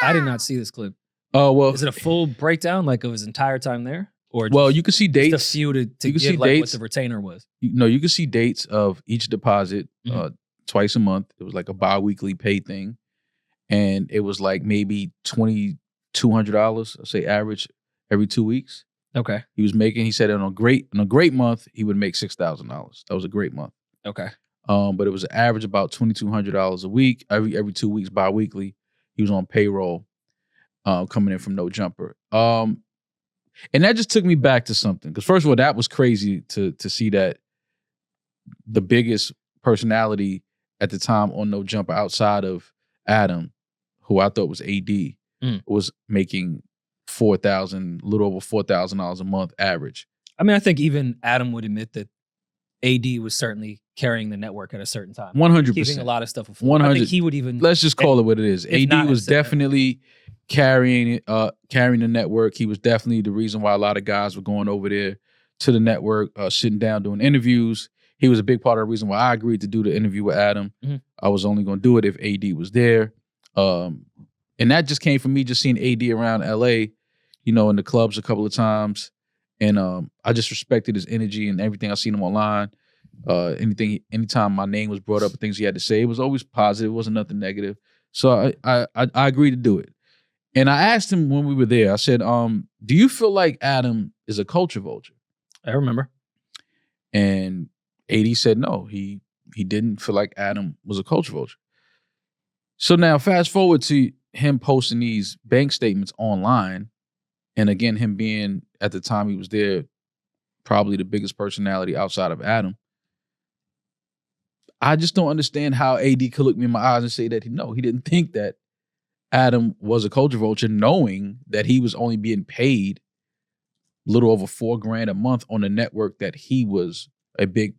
I did not see this clip. Oh well, is it a full breakdown like of his entire time there, or you can see dates. Just a few to give like dates. What the retainer was. You can see dates of each deposit twice a month. It was like a bi-weekly pay thing, and it was like maybe $2,200. I say average every 2 weeks. Okay. He was making. He said on a great month he would make $6,000. That was a great month. Okay. But it was an average about $2,200 a week every 2 weeks bi-weekly. He was on payroll. Coming in from No Jumper. And that just took me back to something. Because first of all, that was crazy to see that the biggest personality at the time on No Jumper outside of Adam, who I thought was AD, was making a little over $4,000 a month average. I mean, I think even Adam would admit that AD was certainly carrying the network at a certain time. 100%. Keeping a lot of stuff afloat. I think he would even... Let's just call it what it is. AD was definitely carrying the network. He was definitely the reason why a lot of guys were going over there to the network, sitting down, doing interviews. He was a big part of the reason why I agreed to do the interview with Adam. Mm-hmm. I was only going to do it if AD was there. And that just came from me just seeing AD around LA, in the clubs a couple of times. And I just respected his energy and everything. I seen him online. Anytime my name was brought up and things he had to say, it was always positive. It wasn't nothing negative. So I agreed to do it. And I asked him when we were there, I said, do you feel like Adam is a culture vulture? I remember. And AD said no, he didn't feel like Adam was a culture vulture. So now fast forward to him posting these bank statements online. And again, him being, at the time he was there, probably the biggest personality outside of Adam. I just don't understand how AD could look me in my eyes and say that he didn't think that Adam was a culture vulture, knowing that he was only being paid a little over $4,000 a month on a network that he was a big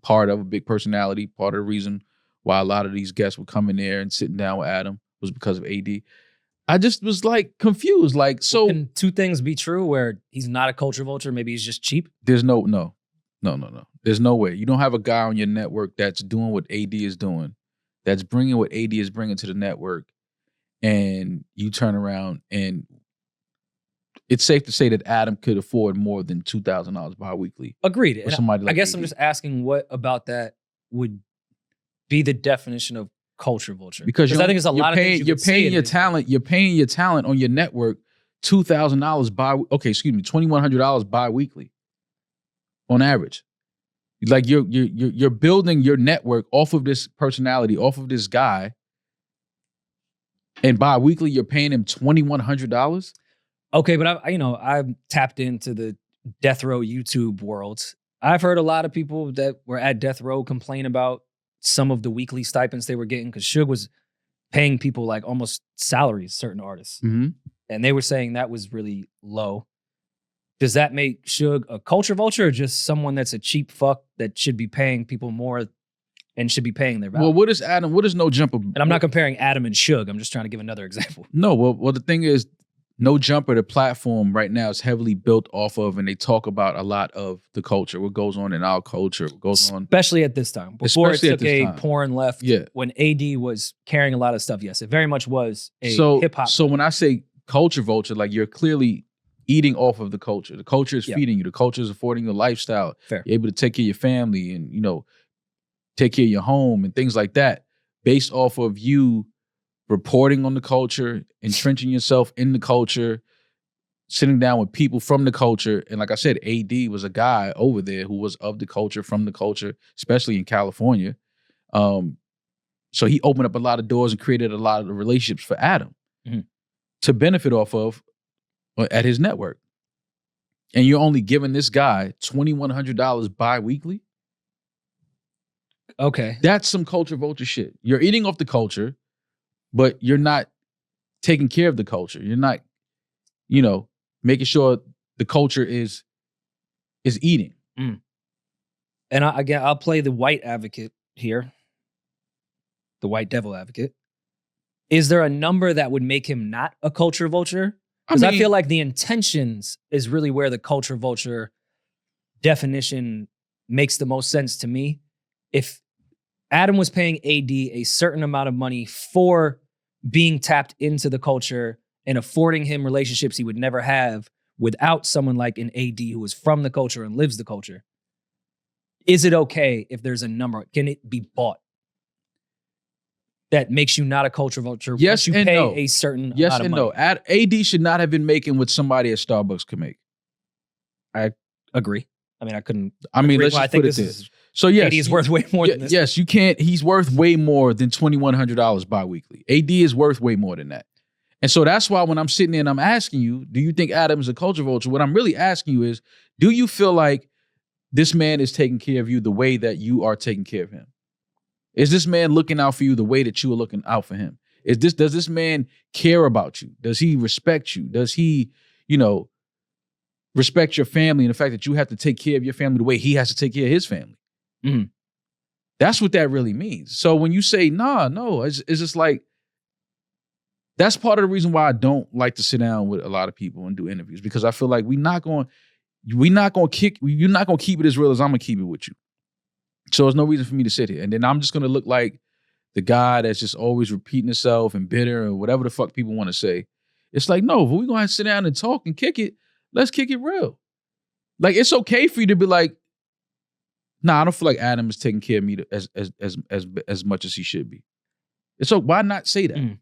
part of, a big personality. Part of the reason why a lot of these guests were coming there and sitting down with Adam was because of AD. I just was like confused. Like, so can two things be true where he's not a culture vulture? Maybe he's just cheap? There's no. There's no way. You don't have a guy on your network that's doing what AD is doing, that's bringing what AD is bringing to the network, and you turn around and it's safe to say that Adam could afford more than $2,000 bi-weekly. Agreed. For somebody like I guess AD. I'm just asking what about that would be the definition of culture vulture? Because I think there's a lot of things you're paying your talent. You're paying your talent on your network $2,000 $2,100 bi-weekly on average. Like you're building your network off of this personality, off of this guy, and bi-weekly you're paying him $2,100. Okay, but I've tapped into the death row YouTube world. I've heard a lot of people that were at death row complain about some of the weekly stipends they were getting because Suge was paying people like almost salaries, certain artists. Mm-hmm. And they were saying that was really low. Does that make Suge a culture vulture or just someone that's a cheap fuck that should be paying people more and should be paying their value? Well, what is No Jumper? And I'm not comparing Adam and Suge. I'm just trying to give another example. No, well, the thing is, No Jumper, the platform right now is heavily built off of, and they talk about a lot of the culture, what goes on in our culture, what goes on. Especially at this time. Before it took a porn left, yeah. When AD was carrying a lot of stuff, yes, it very much was a hip-hop. So when I say culture vulture, like you're clearly eating off of the culture. The culture is feeding you. The culture is affording you a lifestyle. Fair. You're able to take care of your family and, take care of your home and things like that based off of you reporting on the culture, entrenching yourself in the culture, sitting down with people from the culture. And like I said, AD was a guy over there who was of the culture, from the culture, especially in California. So he opened up a lot of doors and created a lot of the relationships for Adam to benefit off of at his network. And you're only giving this guy $2,100 bi-weekly? Okay. That's some culture vulture shit. You're eating off the culture, but you're not taking care of the culture. You're not, making sure the culture is eating. Mm. And I'll play the white advocate here, the white devil advocate. Is there a number that would make him not a culture vulture? Because I feel like the intentions is really where the culture vulture definition makes the most sense to me. If Adam was paying AD a certain amount of money for being tapped into the culture and affording him relationships he would never have without someone like an AD who is from the culture and lives the culture. Is it okay if there's a number? Can it be bought that makes you not a culture vulture? Yes, you and pay no. a certain yes amount of and money? no. AD should not have been making what somebody at Starbucks could make. I agree. I mean, I couldn't. I mean, let's just put it this. So yes, AD is worth way more than this. Yes, you can't. He's worth way more than $2,100 biweekly. AD is worth way more than that. And so that's why when I'm sitting there and I'm asking you, do you think Adam is a culture vulture? What I'm really asking you is, do you feel like this man is taking care of you the way that you are taking care of him? Is this man looking out for you the way that you are looking out for him? Does this man care about you? Does he respect you? Does he, respect your family and the fact that you have to take care of your family the way he has to take care of his family? Mm-hmm. That's what that really means. So when you say, no, it's just like, that's part of the reason why I don't like to sit down with a lot of people and do interviews, because I feel like you're not going to keep it as real as I'm going to keep it with you. So there's no reason for me to sit here. And then I'm just going to look like the guy that's just always repeating himself and bitter and whatever the fuck people want to say. It's like, no, if we're going to sit down and talk and kick it, let's kick it real. Like, it's okay for you to be like, I don't feel like Adam is taking care of me as much as he should be. So why not say that? Mm.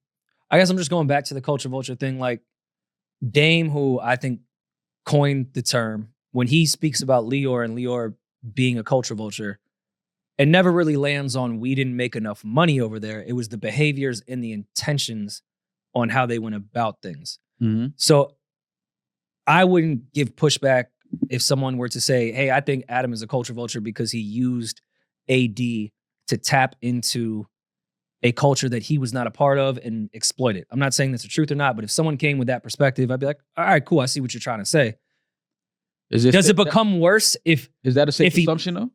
I guess I'm just going back to the culture vulture thing. Like Dame, who I think coined the term, when he speaks about Lior and Lior being a culture vulture, it never really lands on we didn't make enough money over there. It was the behaviors and the intentions on how they went about things. Mm-hmm. So I wouldn't give pushback if someone were to say, hey, I think Adam is a culture vulture because he used AD to tap into a culture that he was not a part of and exploit it. I'm not saying that's the truth or not, but if someone came with that perspective, I'd be like, all right, cool. I see what you're trying to say. Does it become worse if... Is that a safe assumption though?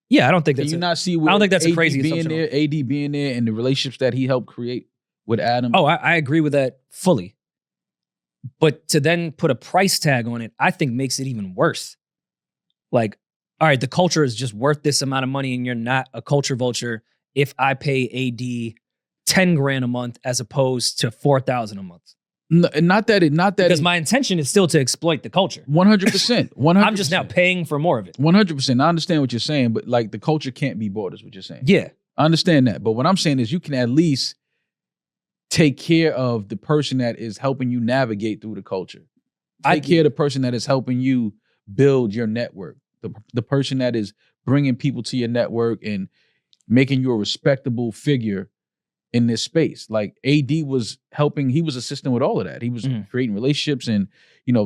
Yeah, I don't think that's... Can you not see I don't think that's a crazy being assumption. there, AD being there and the relationships that he helped create with Adam? Oh, I agree with that fully. But to then put a price tag on it, I think makes it even worse. Like, all right, the culture is just worth this amount of money and you're not a culture vulture if I pay AD 10 grand a month as opposed to 4,000 a month. No, because my intention is still to exploit the culture. 100%. 100%. I'm just now paying for more of it. 100%. I understand what you're saying, but like the culture can't be bought is what you're saying. Yeah. I understand that. But what I'm saying is you can at least take care of the person that is helping you navigate through the culture. Take care of the person that is helping you build your network. The person that is bringing people to your network and making you a respectable figure in this space. Like AD was helping, he was assisting with all of that. He was creating relationships and,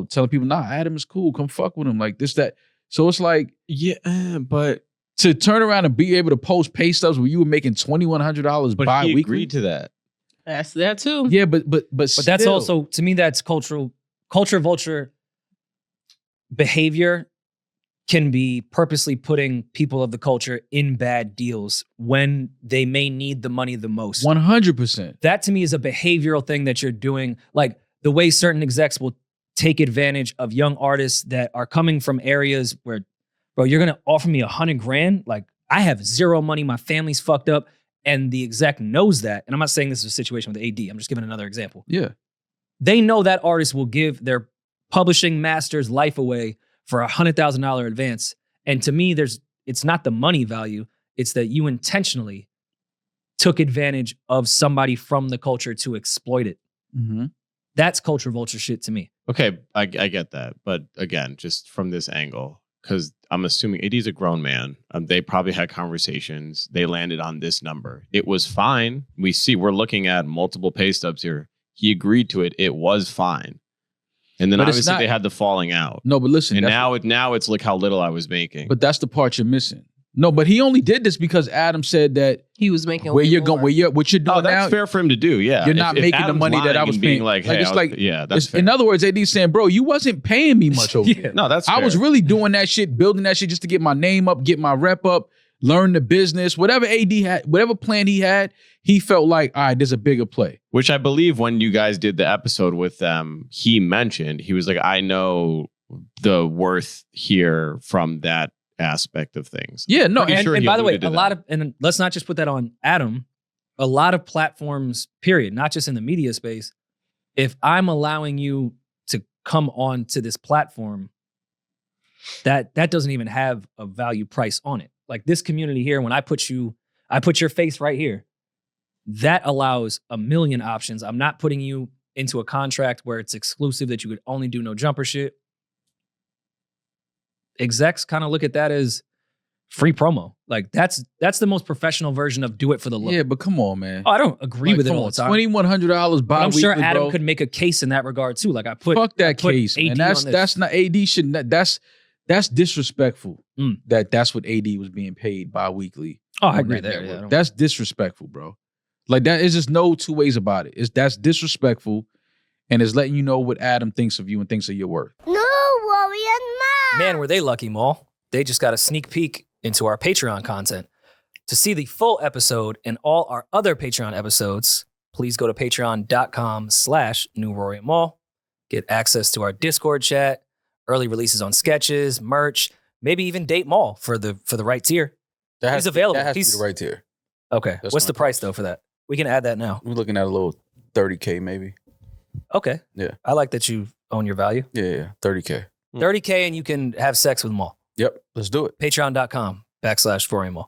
telling people, Adam is cool, come fuck with him, like this, that. So it's like, yeah, but to turn around and be able to post pay stubs where you were making $2,100 but bi-weekly. He agreed to that. That's that too. Yeah, but that's also, to me, that's culture vulture behavior can be purposely putting people of the culture in bad deals when they may need the money the most. 100%. That to me is a behavioral thing that you're doing. Like the way certain execs will take advantage of young artists that are coming from areas where, bro, you're going to offer me $100 grand. Like I have zero money. My family's fucked up. And the exec knows that. And I'm not saying this is a situation with AD. I'm just giving another example. Yeah. They know that artist will give their publishing master's life away for $100,000 advance. And to me, it's not the money value. It's that you intentionally took advantage of somebody from the culture to exploit it. Mm-hmm. That's culture vulture shit to me. Okay, I get that. But again, just from this angle, because I'm assuming AD's a grown man. They probably had conversations. They landed on this number. It was fine. We're looking at multiple pay stubs here. He agreed to it. It was fine. And then obviously they had the falling out. No, but listen. And now it's like how little I was making. But that's the part you're missing. No, but he only did this because Adam said that he was making what you're doing that's now. Fair for him to do. Yeah, you're not making the money that I was paying. Like, hey, that's fair. In other words, AD's saying, bro, you wasn't paying me much over there. No, that's fair. I was really doing that shit, building that shit just to get my name up, get my rep up, learn the business, whatever AD had, whatever plan he had. He felt like, all right, there's a bigger play. Which I believe when you guys did the episode with them, he mentioned, he was like, I know the worth here from that aspect of things. Yeah, no. And by the way, and let's not just put that on Adam. a lot of platforms, period, not just in the media space, if I'm allowing you to come on to this platform, that doesn't even have a value price on it. Like this community here, when I put your face right here, that allows a million options. I'm not putting you into a contract where it's exclusive that you could only do no jumper shit. Execs kind of look at that as free promo. Like that's the most professional version of do it for the look. Yeah, but come on, man. Oh, I don't agree with it all the time. $2,100 bi-weekly, I'm sure Adam bro. could make a case in that regard too. Like I put fuck that case, AD man. That's not AD shouldn't. That's disrespectful. That's what AD was being paid bi-weekly. Oh, I agree there. Yeah, that's disrespectful, bro. Like that is just no two ways about it. That's disrespectful, and it's letting you know what Adam thinks of you and thinks of your worth. No, Rory and Mom. Man, were they lucky, Maul. They just got a sneak peek into our Patreon content. To see the full episode and all our other Patreon episodes, please go to patreon.com/newroryandmaul. Get access to our Discord chat, early releases on sketches, merch, maybe even date Maul for the right tier. He's available. That has to be the right tier. Okay. What's the price though for that? We can add that now. We're looking at a little 30K maybe. Okay. Yeah. I like that you own your value. Yeah. 30K. 30K and you can have sex with Maul. Yep. Let's do it. Patreon.com/RoryandMaul.